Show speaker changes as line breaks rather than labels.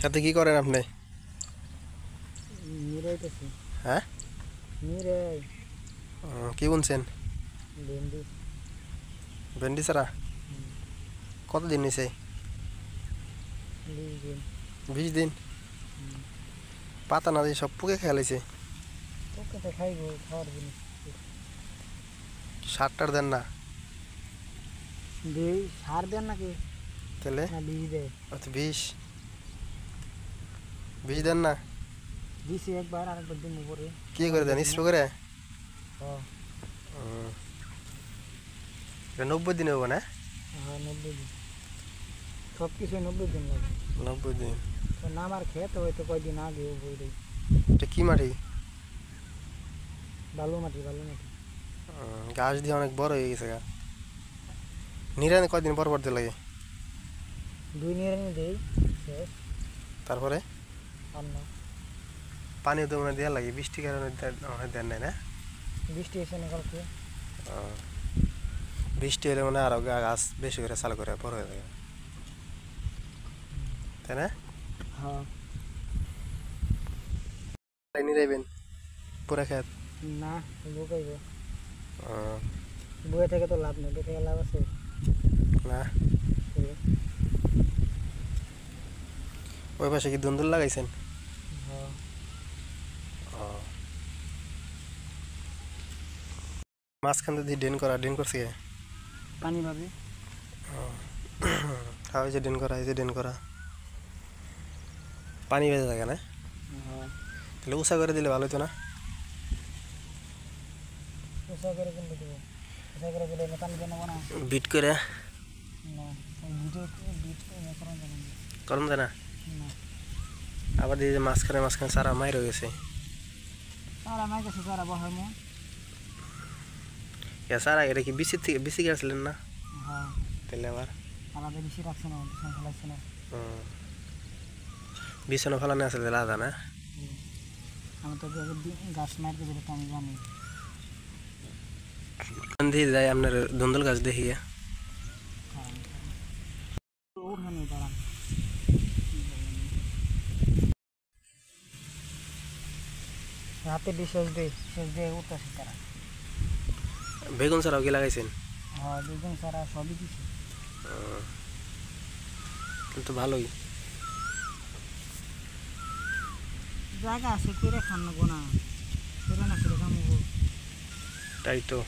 সাথে কি করেন আপনি?
নিরাইতেছি।
হ্যাঁ,
নিরাই
কি বুনছেন?
ভেন্ডি।
ভেন্ডি ছাড়া কতদিন নিছে?
20 দিন।
20 দিন? পাতা না দিয়ে সব পুকে খেয়ালাইছে।
তোকে তো খাইবো, খাওয়ার জিনিস।
সারটার দেন না?
দেই সার দেন নাকি?
তাহলে
না বীজ দেয়?
বিষ বিষ দেন না?
দিছি একবার, আরেকবার দিন উপরে।
কি করে দেন, স্প্রে করে?
হ্যাঁ।
90 দিন হবো না?
হ্যাঁ 90 দিন, সব কিছু 90 দিন লাগে।
90 দিন?
তো নামার খেত হয়তো কয়দিন আগে বই।
এটা কি মাটি?
বালু মাটি, বালু মাটি।
গাছ দিয়ে অনেক বড় হয়ে গেছে গা। নিরানি কয়দিন পর পর দিয়ে লাগে?
2 নিরানি দেই, শেষ।
তারপরে
আর না,
পানিও তো মনে দেওয়া লাগে, বৃষ্টির কারণে দেন নাই না?
বৃষ্টি এসে না কালকে।
বৃষ্টি হলে মানে আরো গাছ বেশি করে চালু করে বড় হয়ে যায়, তাই না?
হ্যাঁ।
নিরাইবেন পুরা খেত?
না, লুকাইব।
আহ,
বয়ে থেকে তো লাভ নেই, বয়ে থেকে লাভ আছে?
না।
তাহলে?
ওই পাশে কি দুন্দুল লাগাইছেন?
হ্যাঁ।
মাঝখান দিয়ে ড্রেন করছে কে?
পানি পাবে।
হ্যাঁ, ওই যে ড্রেন করা পানি বেঁধে থাকে না?
হ্যাঁ।
তাহলে উঁচা করে দিলে ভালো হতো না?
উঁচা করে কিনতে দেবো, উঁচা করে দিলে পানি দিয়ে নেবো না।
বিট করে?
না, ভিডিও বিট করা যাবে না।
করুন যায় না?
না,
আবার দিয়ে যে মাঝখানে মাঝখানে সারা মাইর হয়ে গেছে।
তারা আমার কাছে তারা বহার মন।
সারা এটা কি বিসি গেছিলেন না?
হ্যাঁ।
তাহলে আবার
আলাদা বেশি রাখছে না, বিছানা ফেলাচ্ছে না।
বিছানো ফেলানো আছে আলাদা না?
আমি তো গাছ মারতে যেটা তো আমি জানি।
দিয়ে যায় আপনার ধুন্দুল গাছ দেখি
ওখানে দাঁড়ান। হাতে দিয়ে শেষ দিয়ে উঠতেছে তারা।
বেগুন ছাড়াও কি লাগাইছেন?
হ্যাঁ, বেগুন সারা সবই দিছে।
কিন্তু ভালোই
জায়গা আছে, কেড়ে খান নেবো না, কেড়ে না কেড়ে খামো।
তাই তো।